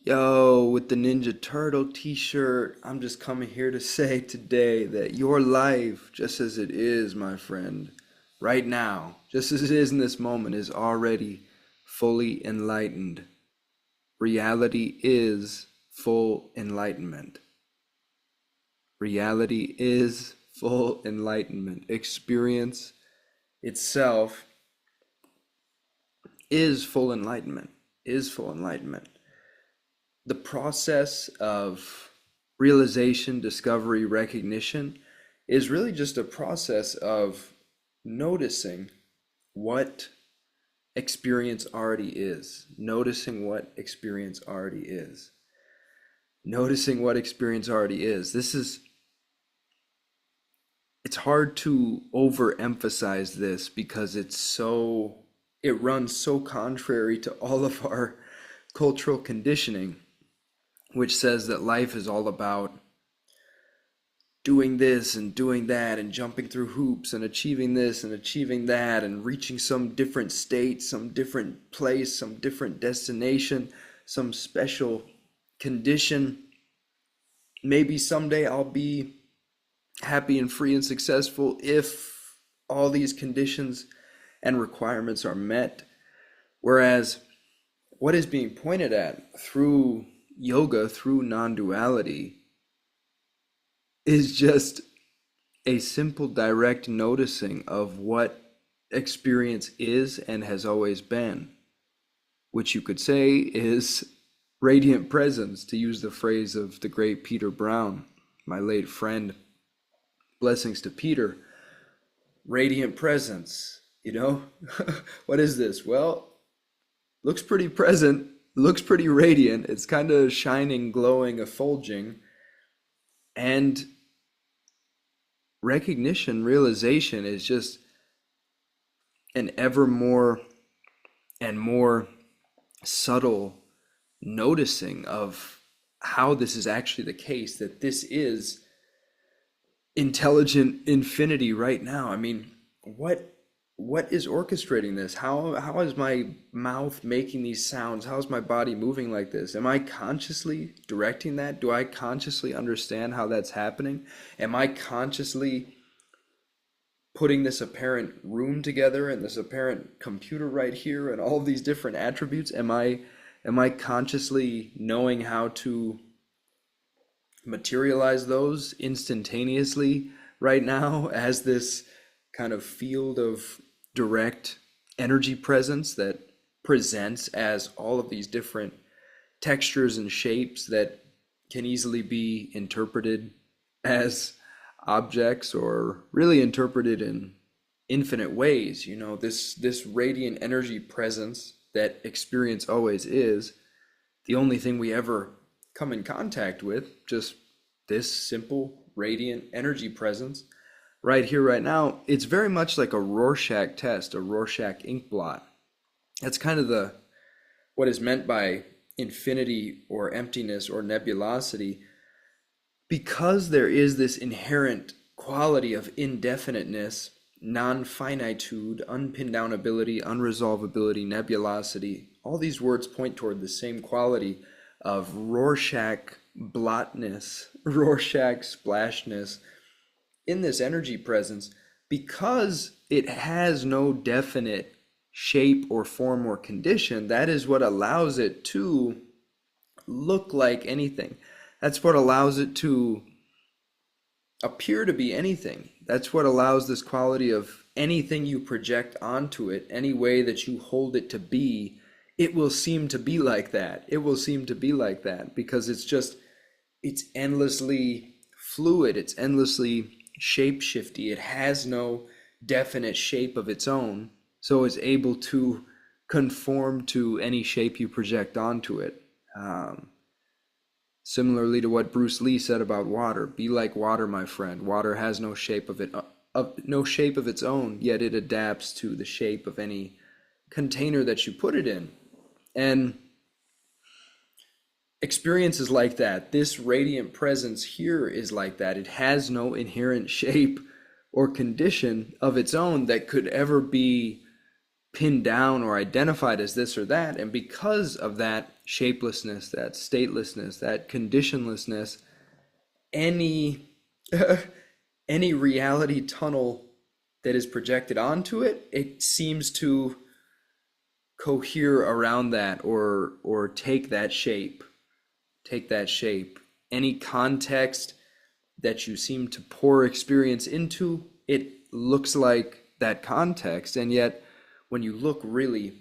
Yo, with the Ninja Turtle t-shirt, I'm just coming here to say today that your life, just as it is, my friend, right now, just as it is in this moment, is already fully enlightened. Reality is full enlightenment. Reality is full enlightenment. Experience itself is full enlightenment, is full enlightenment. The process of realization, discovery, recognition is really just a process of noticing what experience already is, noticing what experience already is, noticing what experience already is. It's hard to overemphasize this because it runs so contrary to all of our cultural conditioning, which says that life is all about doing this and doing that and jumping through hoops and achieving this and achieving that and reaching some different state, some different place, some different destination, some special condition. Maybe someday I'll be happy and free and successful if all these conditions and requirements are met. Whereas what is being pointed at through yoga, through non-duality, is just a simple, direct noticing of what experience is and has always been, which you could say is radiant presence, to use the phrase of the great Peter Brown, my late friend. Blessings to Peter. Radiant presence, What is this? Well, looks pretty present, looks pretty radiant. It's kind of shining, glowing, effulging. And recognition, realization is just an ever more and more subtle noticing of how this is actually the case, that this is intelligent infinity right now. I mean, what is orchestrating this? How is my mouth making these sounds? How is my body moving like this? Am I consciously directing that? Do I consciously understand how that's happening? Am I consciously putting this apparent room together and this apparent computer right here and all of these different attributes? Am I consciously knowing how to materialize those instantaneously right now as this kind of field of direct energy presence that presents as all of these different textures and shapes that can easily be interpreted as objects, or really interpreted in infinite ways? This radiant energy presence that experience always is, the only thing we ever come in contact with, just this simple radiant energy presence right here, right now. It's very much like a Rorschach test, a Rorschach ink blot. That's kind of what is meant by infinity or emptiness or nebulosity, because there is this inherent quality of indefiniteness, non-finitude, unpindownability, unresolvability, nebulosity. All these words point toward the same quality of Rorschach blotness, Rorschach splashness in this energy presence, because it has no definite shape or form or condition. That is what allows it to look like anything. That's what allows it to appear to be anything. That's what allows this quality of anything you project onto it, any way that you hold it to be, it will seem to be like that. It will seem to be like that because it's endlessly fluid. It's endlessly shape-shifty. It has no definite shape of its own, so it's able to conform to any shape you project onto it. Similarly to what Bruce Lee said about water, be like water, my friend. Water has no shape of its own, yet it adapts to the shape of any container that you put it in. And experience is like that. This radiant presence here is like that. It has no inherent shape or condition of its own that could ever be pinned down or identified as this or that. And because of that shapelessness, that statelessness, that conditionlessness, any any reality tunnel that is projected onto it, it seems to cohere around that, or take that shape. Any context that you seem to pour experience into, it looks like that context. And yet, when you look really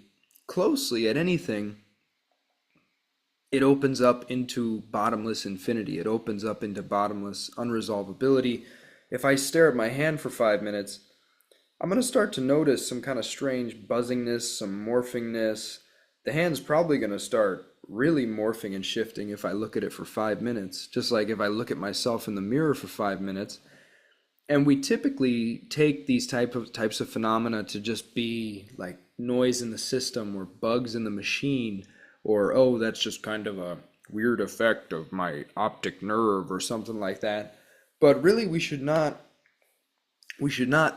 closely at anything, it opens up into bottomless infinity. It opens up into bottomless unresolvability. If I stare at my hand for 5 minutes, I'm going to start to notice some kind of strange buzzingness, some morphingness. The hand's probably going to start really morphing and shifting if I look at it for 5 minutes, just like if I look at myself in the mirror for 5 minutes. And we typically take these types of phenomena to just be like noise in the system or bugs in the machine, or oh, that's just kind of a weird effect of my optic nerve or something like that. But really, we should not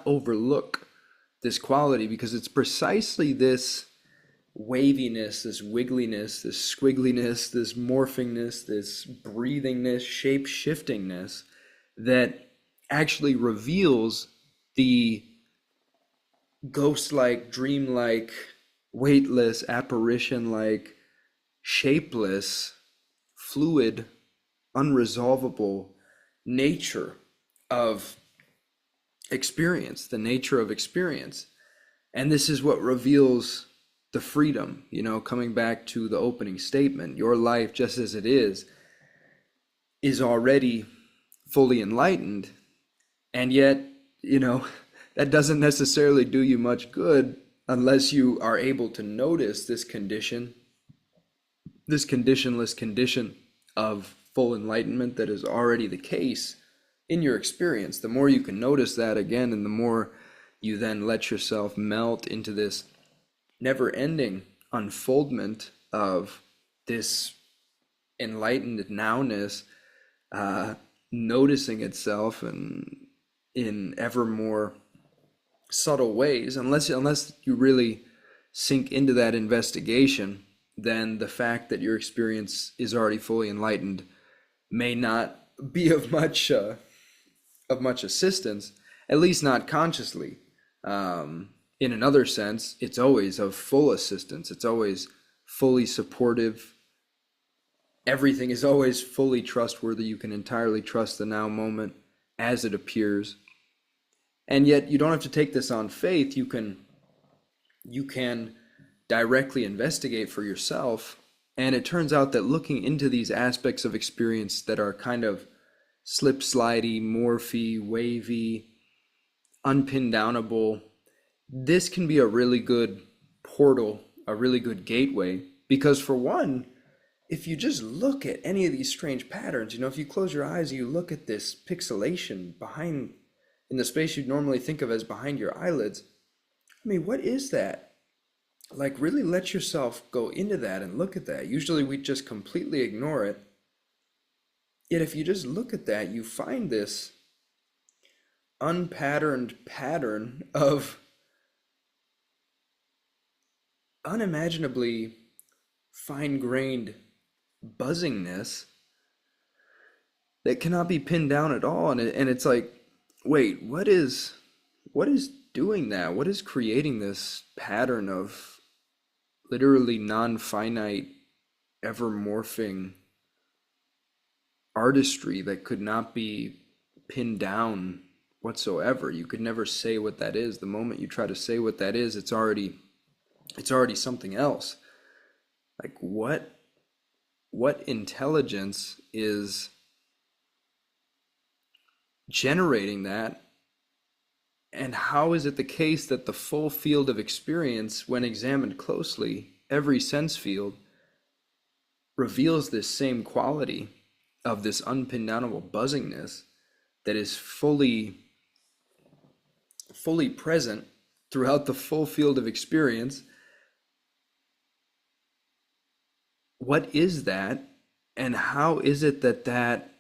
overlook this quality, because it's precisely this waviness, this wiggliness, this squiggliness, this morphingness, this breathingness, shape shiftingness that actually reveals the ghost-like, dream-like, weightless, apparition-like, shapeless, fluid, unresolvable nature of experience, the nature of experience. And this is what reveals the freedom, coming back to the opening statement. Your life, just as it is already fully enlightened. And yet, that doesn't necessarily do you much good unless you are able to notice this conditionless condition of full enlightenment that is already the case in your experience. The more you can notice that again, and the more you then let yourself melt into this never-ending unfoldment of this enlightened nowness, noticing itself and in ever more subtle ways. Unless you really sink into that investigation, then the fact that your experience is already fully enlightened may not be of much assistance, at least not consciously. In another sense, it's always of full assistance. It's always fully supportive. Everything is always fully trustworthy. You can entirely trust the now moment as it appears. And yet you don't have to take this on faith. You can directly investigate for yourself. And it turns out that looking into these aspects of experience that are kind of slip-slidey, morphy, wavy, unpin-downable, this can be a really good portal, a really good gateway. Because for one, if you just look at any of these strange patterns, if you close your eyes and you look at this pixelation behind, in the space you'd normally think of as behind your eyelids, I mean, what is that? Like, really let yourself go into that and look at that. Usually we just completely ignore it. Yet if you just look at that, you find this unpatterned pattern of unimaginably fine-grained buzzingness that cannot be pinned down at all. And it's like, wait, what is doing that? What is creating this pattern of literally non-finite, ever-morphing artistry that could not be pinned down whatsoever? You could never say what that is. The moment you try to say what that is, it's already something else. Like, what intelligence is generating that? And how is it the case that the full field of experience, when examined closely, every sense field, reveals this same quality of this unpin-downable buzzingness that is fully present throughout the full field of experience? What is that? And how is it that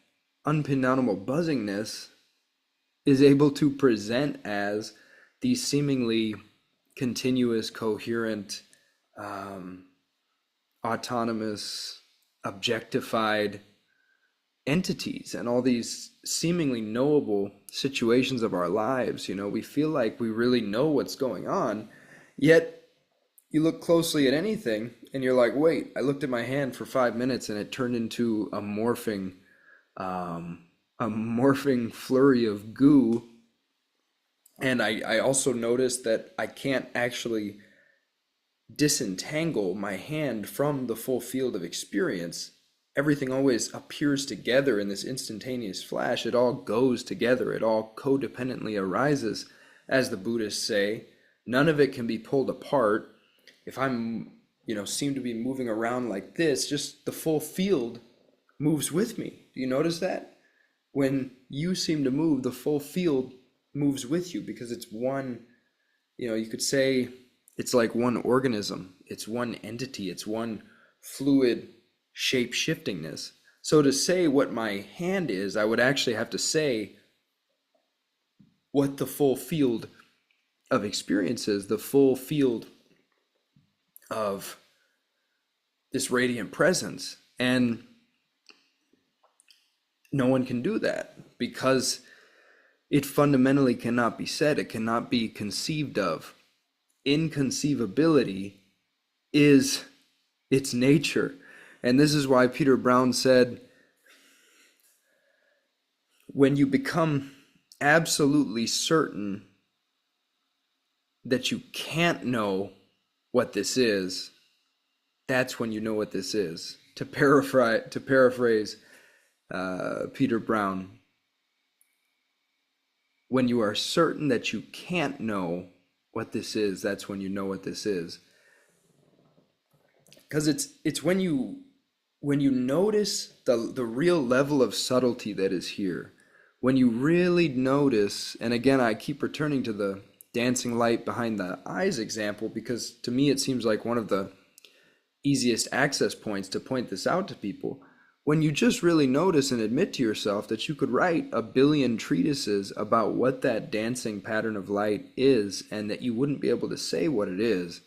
unpin-downable buzzingness is able to present as these seemingly continuous, coherent, um, autonomous, objectified entities and all these seemingly knowable situations of our lives. We feel like we really know what's going on, yet you look closely at anything and you're like, wait, I looked at my hand for 5 minutes and it turned into um, a morphing flurry of goo. And I also noticed that I can't actually disentangle my hand from the full field of experience. Everything always appears together in this instantaneous flash. It all goes together. It all codependently arises, as the Buddhists say. None of it can be pulled apart. If I'm, seem to be moving around like this, just the full field moves with me. Do you notice that? When you seem to move, the full field moves with you because it's one, you could say it's like one organism, it's one entity, it's one fluid shape shiftingness. So to say what my hand is, I would actually have to say what the full field of experience is, the full field of this radiant presence. And no one can do that because it fundamentally cannot be said, it cannot be conceived of. Inconceivability is its nature. And this is why Peter Brown said, when you become absolutely certain that you can't know what this is, that's when you know what this is. To paraphrase Peter Brown, when you are certain that you can't know what this is, that's when you know what this is. Because it's when you notice the real level of subtlety that is here, when you really notice, and again, I keep returning to the dancing light behind the eyes example, because to me it seems like one of the easiest access points to point this out to people. When you just really notice and admit to yourself that you could write 1 billion treatises about what that dancing pattern of light is, and that you wouldn't be able to say what it is,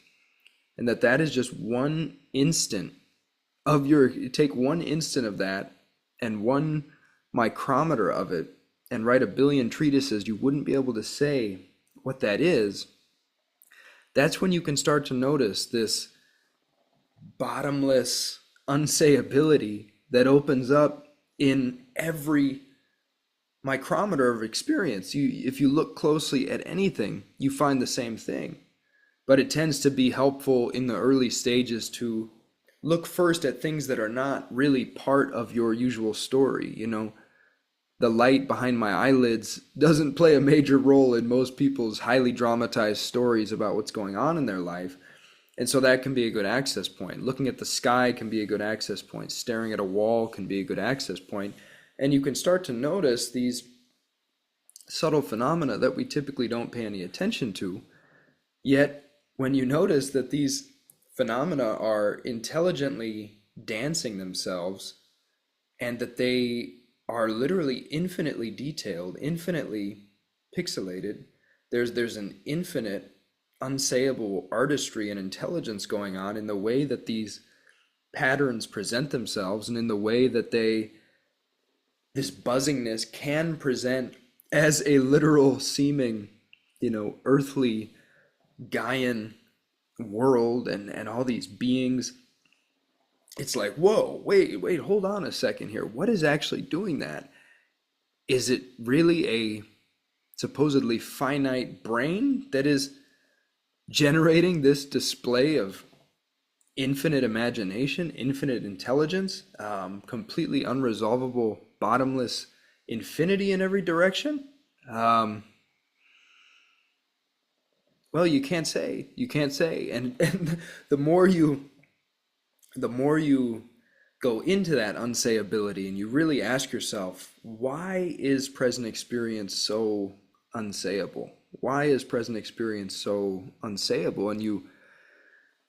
and that is just one instant of take one instant of that and one micrometer of it and write 1 billion treatises, you wouldn't be able to say what that is. That's when you can start to notice this bottomless unsayability that opens up in every micrometer of experience. If you look closely at anything, you find the same thing. But it tends to be helpful in the early stages to look first at things that are not really part of your usual story. The light behind my eyelids doesn't play a major role in most people's highly dramatized stories about what's going on in their life. And so that can be a good access point. Looking at the sky can be a good access point. Staring at a wall can be a good access point. And you can start to notice these subtle phenomena that we typically don't pay any attention to. Yet, when you notice that these phenomena are intelligently dancing themselves, and that they are literally infinitely detailed, infinitely pixelated, there's an infinite unsayable artistry and intelligence going on in the way that these patterns present themselves, and in the way that this buzzingness can present as a literal seeming, earthly Gaian world and all these beings. It's like, whoa, wait, hold on a second here. What is actually doing that? Is it really a supposedly finite brain that is generating this display of infinite imagination, infinite intelligence, completely unresolvable, bottomless infinity in every direction? Well, you can't say. And the more you go into that unsayability and you really ask yourself, why is present experience so unsayable? Why is present experience so unsayable? And you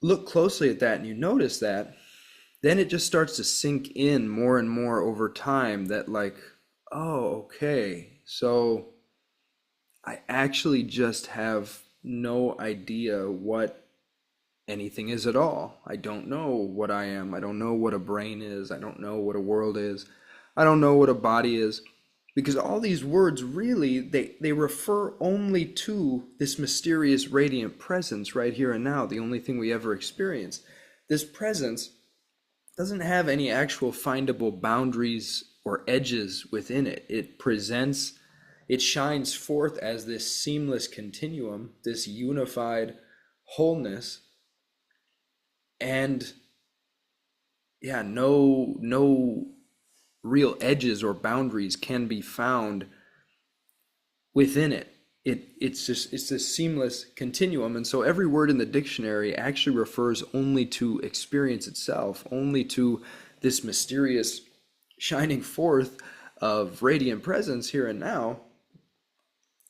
look closely at that and you notice that, then it just starts to sink in more and more over time that, like, oh, okay, so I actually just have no idea what anything is at all. I don't know what I am. I don't know what a brain is. I don't know what a world is. I don't know what a body is. Because all these words really, they refer only to this mysterious radiant presence right here and now, the only thing we ever experience. This presence doesn't have any actual findable boundaries or edges within it. It shines forth as this seamless continuum, this unified wholeness, and yeah, no real edges or boundaries can be found within it. It's this seamless continuum, and so every word in the dictionary actually refers only to experience itself, only to this mysterious shining forth of radiant presence here and now.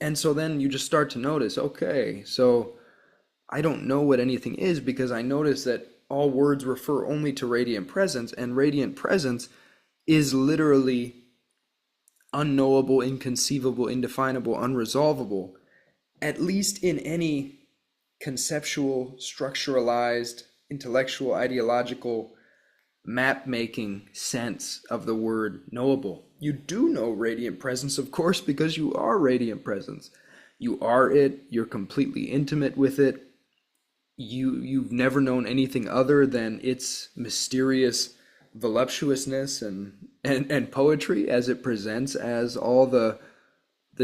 And so then you just start to notice, okay, so I don't know what anything is because I notice that all words refer only to radiant presence, and radiant presence is literally unknowable, inconceivable, indefinable, unresolvable, at least in any conceptual, structuralized, intellectual, ideological, map making sense of the word knowable. You do know radiant presence, of course, because you are radiant presence. You are it, you're completely intimate with it. You've never known anything other than its mysterious voluptuousness and poetry as it presents as all the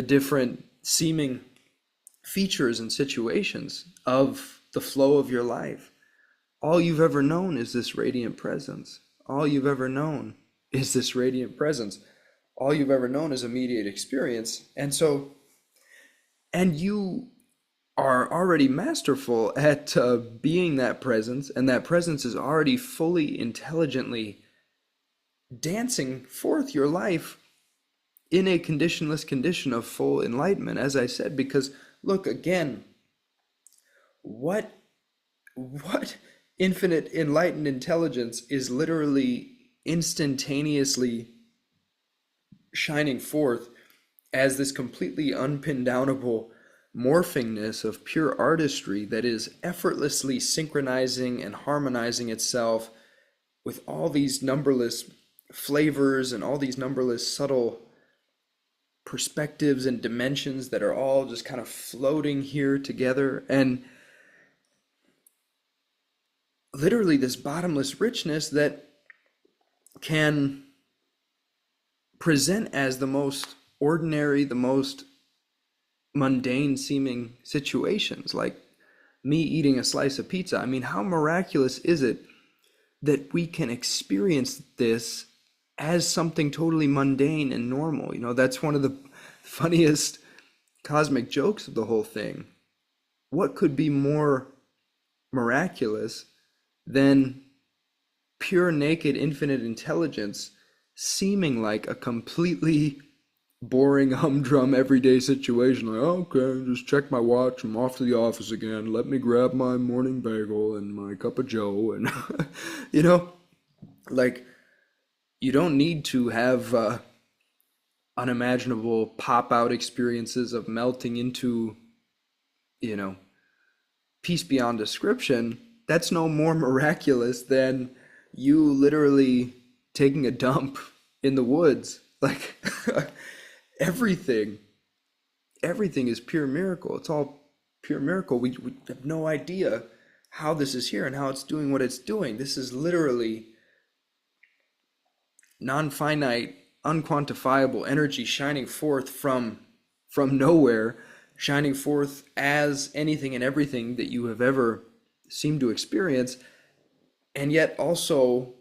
different seeming features and situations of the flow of your life. All you've ever known is this radiant presence. All you've ever known is this radiant presence. All you've ever known is immediate experience. And you are already masterful at being that presence, and that presence is already fully, intelligently dancing forth your life in a conditionless condition of full enlightenment, as I said, because look again, what infinite enlightened intelligence is literally instantaneously shining forth as this completely unpindownable morphingness of pure artistry that is effortlessly synchronizing and harmonizing itself with all these numberless flavors and all these numberless subtle perspectives and dimensions that are all just kind of floating here together. And literally this bottomless richness that can present as the most ordinary, the most mundane seeming situations, like me eating a slice of pizza. I mean, how miraculous is it that we can experience this as something totally mundane and normal? You know, that's one of the funniest cosmic jokes of the whole thing. What could be more miraculous than pure, naked, infinite intelligence seeming like a completely boring, humdrum, everyday situation? Like, okay, just check my watch, I'm off to the office again, let me grab my morning bagel and my cup of joe, and you know, like, you don't need to have unimaginable pop-out experiences of melting into, you know, peace beyond description. That's no more miraculous than you literally taking a dump in the woods. Like, everything, everything is pure miracle. It's all pure miracle. We have no idea how this is here and how it's doing what it's doing. This is literally non-finite, unquantifiable energy shining forth from nowhere, shining forth as anything and everything that you have ever seemed to experience, and yet also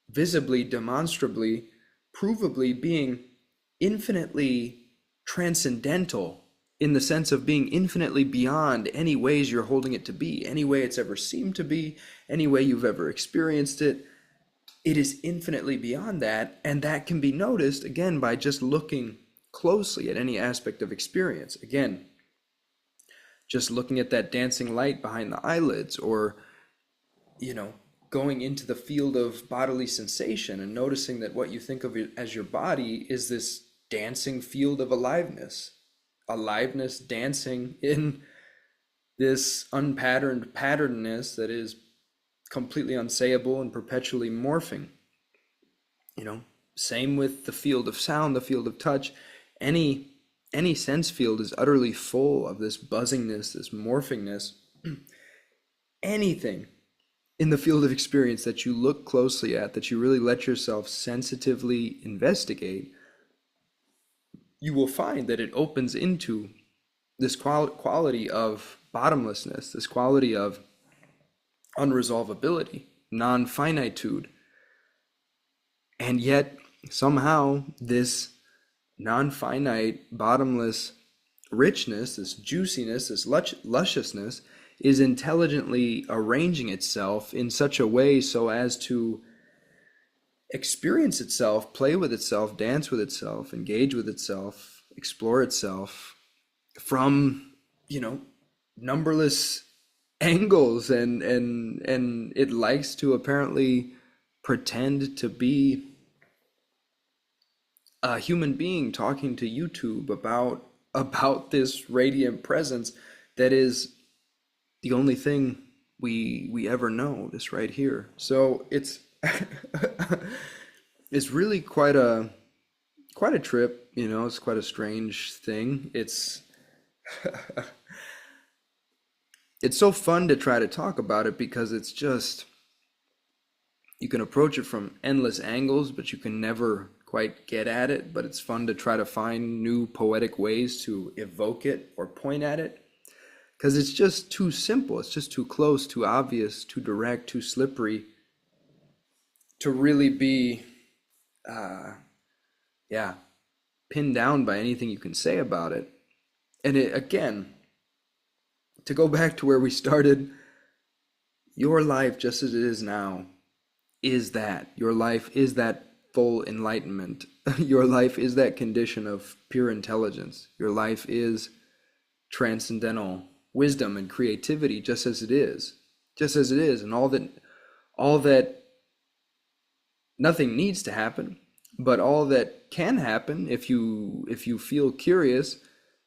visibly, demonstrably, provably being infinitely transcendental, in the sense of being infinitely beyond any ways you're holding it to be, any way it's ever seemed to be, any way you've ever experienced it. It is infinitely beyond that, and that can be noticed, again, by just looking closely at any aspect of experience. Again, just looking at that dancing light behind the eyelids, or, you know, going into the field of bodily sensation and noticing that what you think of as your body is this dancing field of aliveness dancing in this unpatterned patternedness that is completely unsayable and perpetually morphing. You know, same with the field of sound, the field of touch. Any any sense field is utterly full of this buzzingness, this morphingness. Anything in the field of experience that you look closely at, that you really let yourself sensitively investigate, you will find that it opens into this quality of bottomlessness, this quality of unresolvability, non-finitude. And yet, somehow, this non-finite, bottomless richness, this juiciness, this lusciousness, is intelligently arranging itself in such a way so as to experience itself, play with itself, dance with itself, engage with itself, explore itself from, numberless angles, and it likes to apparently pretend to be a human being talking to YouTube about this radiant presence that is the only thing we ever know, this right here. So it's it's really quite a trip, it's quite a strange thing. It's so fun to try to talk about it because it's just, you can approach it from endless angles, but you can never quite get at it. But it's fun to try to find new poetic ways to evoke it or point at it, because it's just too simple. It's just too close, too obvious, too direct, too slippery to really be, yeah, pinned down by anything you can say about it. And again, to go back to where we started, your life just as it is now is that. Your life is that full enlightenment. Your life is that condition of pure intelligence. Your life is transcendental wisdom and creativity, just as it is. Just as it is. And all that nothing needs to happen, but all that can happen, if you feel curious,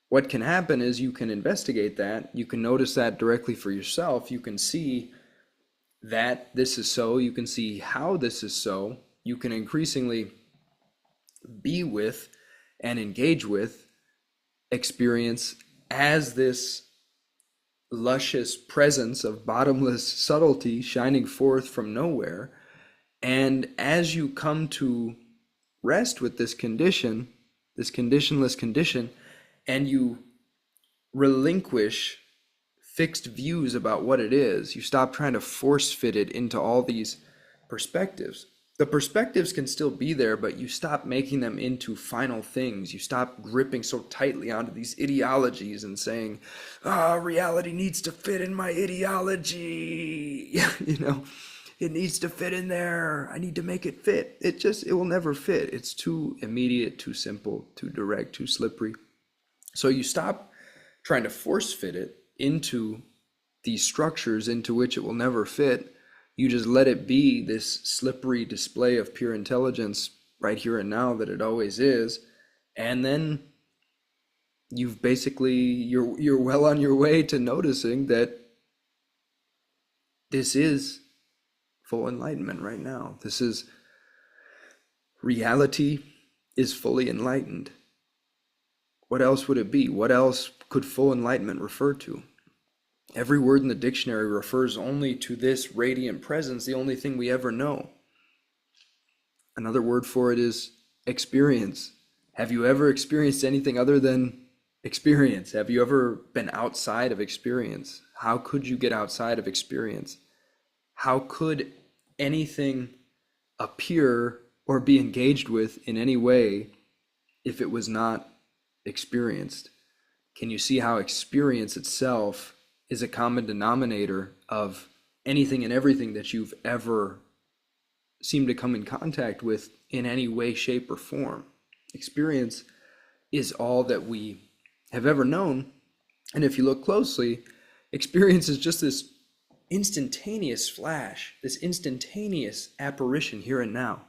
what can happen is you can investigate that. You can notice that directly for yourself. You can see that this is so. You can see how this is so. You can increasingly be with and engage with experience as this luscious presence of bottomless subtlety shining forth from nowhere. And as you come to rest with this condition, this conditionless condition, and you relinquish fixed views about what it is, you stop trying to force fit it into all these perspectives. The perspectives can still be there, but you stop making them into final things. You stop gripping so tightly onto these ideologies and saying, reality needs to fit in my ideology. It needs to fit in there. I need to make it fit. It will never fit. It's too immediate, too simple, too direct, too slippery. So you stop trying to force fit it into these structures into which it will never fit. You just let it be this slippery display of pure intelligence right here and now that it always is. And then you're well on your way to noticing that this is full enlightenment right now. This is reality is fully enlightened. What else would it be? What else could full enlightenment refer to? Every word in the dictionary refers only to this radiant presence, the only thing we ever know. Another word for it is experience. Have you ever experienced anything other than experience? Have you ever been outside of experience? How could you get outside of experience? How could anything appear or be engaged with in any way if it was not experienced? Can you see how experience itself is a common denominator of anything and everything that you've ever seemed to come in contact with in any way, shape, or form? Experience is all that we have ever known. And if you look closely, experience is just this instantaneous flash, this instantaneous apparition here and now.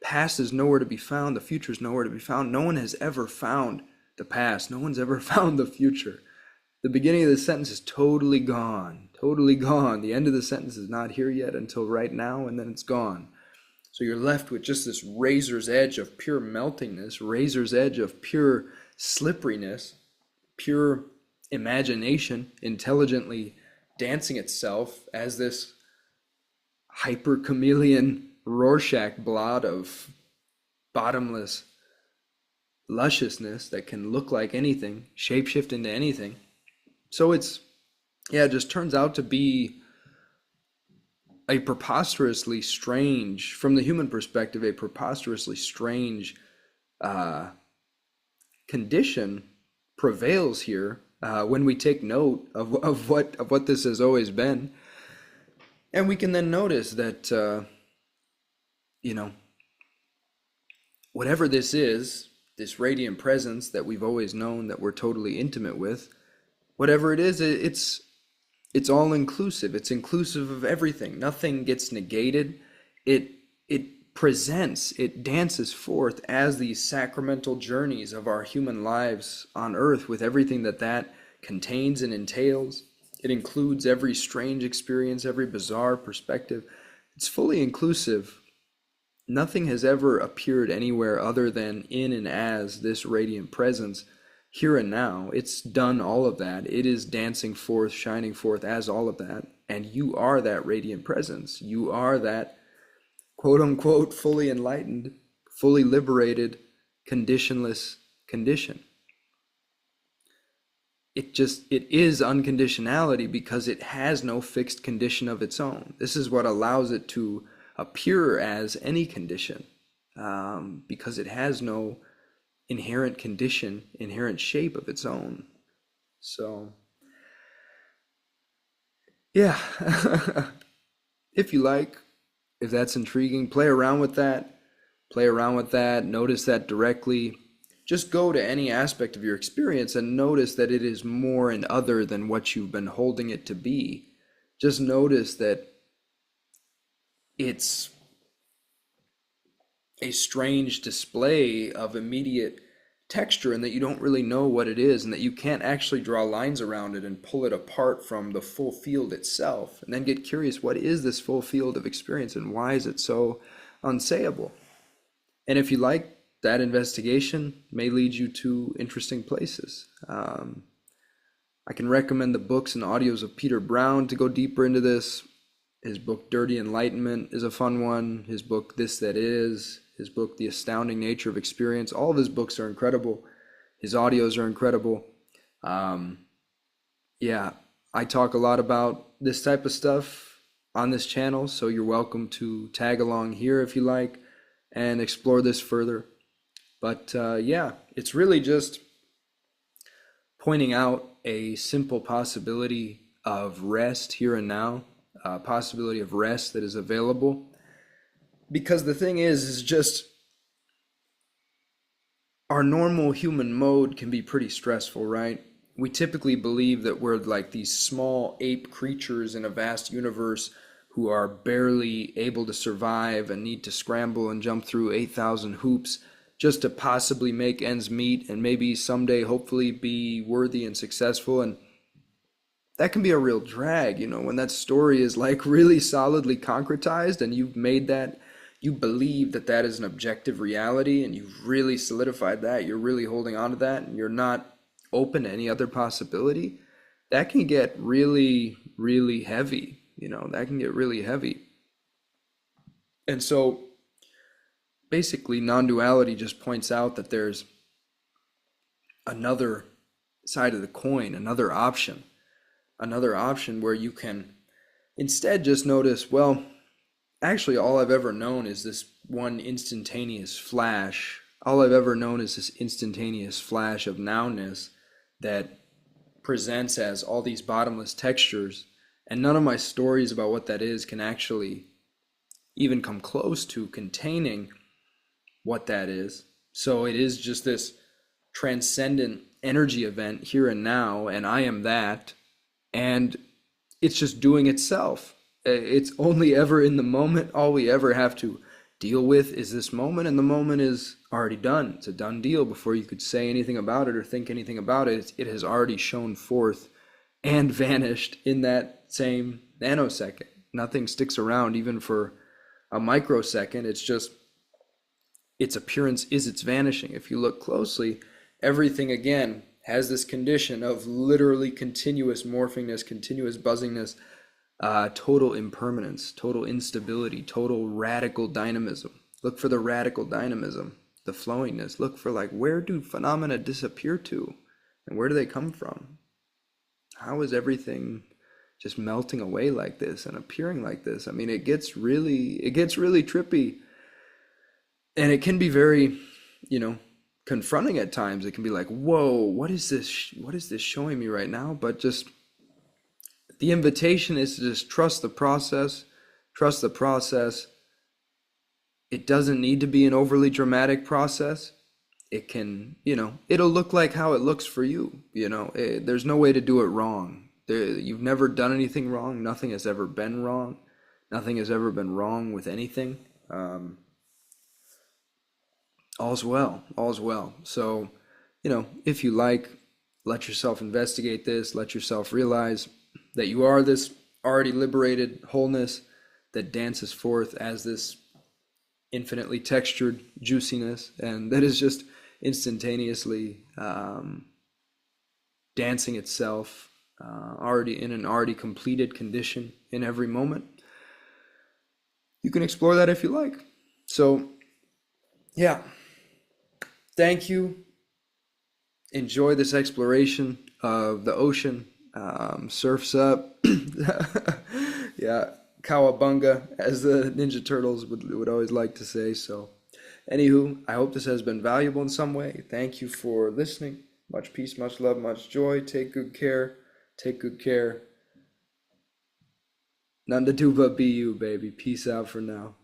Past is nowhere to be found. The future is nowhere to be found. No one has ever found the past. No one's ever found the future. The beginning of the sentence is totally gone, totally gone. The end of the sentence is not here yet until right now, and then it's gone. So you're left with just this razor's edge of pure meltingness, razor's edge of pure slipperiness, pure imagination intelligently dancing itself as this hyper chameleon Rorschach blot of bottomless lusciousness that can look like anything, shapeshift into anything. So it just turns out to be a preposterously strange, from the human perspective, a preposterously strange condition prevails here when we take note of what this has always been. And we can then notice that, whatever this is, this radiant presence that we've always known that we're totally intimate with, whatever it is, it's all inclusive. It's inclusive of everything. Nothing gets negated. It presents, it dances forth as these sacramental journeys of our human lives on earth, with everything that contains and entails. It includes every strange experience, every bizarre perspective. It's fully inclusive. Nothing has ever appeared anywhere other than in and as this radiant presence here and now. It's done all of that. It is dancing forth, shining forth as all of that. And you are that radiant presence. You are that quote unquote fully enlightened, fully liberated, conditionless condition. It is unconditionality because it has no fixed condition of its own. This is what allows it to appear as any condition, because it has no inherent condition, inherent shape of its own. So, yeah, if you like, if that's intriguing, play around with that, notice that directly. Just go to any aspect of your experience and notice that it is more and other than what you've been holding it to be. Just notice that it's a strange display of immediate texture, and that you don't really know what it is, and that you can't actually draw lines around it and pull it apart from the full field itself, and then get curious, what is this full field of experience and why is it so unsayable? And if you like, that investigation may lead you to interesting places. I can recommend the books and audios of Peter Brown to go deeper into this. His book Dirty Enlightenment is a fun one. His book This That Is, his book The Astounding Nature of Experience. All of his books are incredible. His audios are incredible. I talk a lot about this type of stuff on this channel, so you're welcome to tag along here if you like and explore this further. But it's really just pointing out a simple possibility of rest here and now, a possibility of rest that is available. Because the thing is just our normal human mode can be pretty stressful, right? We typically believe that we're like these small ape creatures in a vast universe who are barely able to survive and need to scramble and jump through 8,000 hoops just to possibly make ends meet and maybe someday hopefully be worthy and successful. And that can be a real drag, when that story is like really solidly concretized and you've made that, you believe that that is an objective reality and you've really solidified that, you're really holding on to that, and you're not open to any other possibility. That can get really, really heavy, that can get really heavy. And so basically, non-duality just points out that there's another side of the coin, another option where you can instead just notice, well, actually all I've ever known is this one instantaneous flash. All I've ever known is this instantaneous flash of nowness that presents as all these bottomless textures, and none of my stories about what that is can actually even come close to containing what that is. So it is just this transcendent energy event here and now, and I am that, and it's just doing itself. It's only ever in the moment. All we ever have to deal with is this moment, and the moment is already done. It's a done deal. Before you could say anything about it or think anything about it, it has already shown forth and vanished in that same nanosecond. Nothing sticks around even for a microsecond. It's just its appearance is its vanishing. If you look closely, everything again has this condition of literally continuous morphingness, continuous buzzingness, total impermanence, total instability, total radical dynamism. Look for the radical dynamism, the flowingness. Look for like, where do phenomena disappear to, and where do they come from? How is everything just melting away like this and appearing like this? I mean, it gets really trippy, and it can be very, you know, confronting at times. It can be like, whoa, what is this? What is this showing me right now? But just the invitation is to just trust the process. Trust the process. It doesn't need to be an overly dramatic process. It can, it'll look like how it looks for you. There's no way to do it wrong. You've never done anything wrong. Nothing has ever been wrong. Nothing has ever been wrong with anything. All's well. All's well. So, if you like, let yourself investigate this. Let yourself realize that you are this already liberated wholeness that dances forth as this infinitely textured juiciness, and that is just instantaneously dancing itself, already in an already completed condition in every moment. You can explore that if you like. So, yeah, thank you. Enjoy this exploration of the ocean. Surfs up. Yeah, Cowabunga, as the Ninja Turtles would always like to say. So, anywho, I hope this has been valuable in some way. Thank you for listening. Much peace, much love, much joy. Take good care. Take good care. None to do but be you, baby. Peace out for now.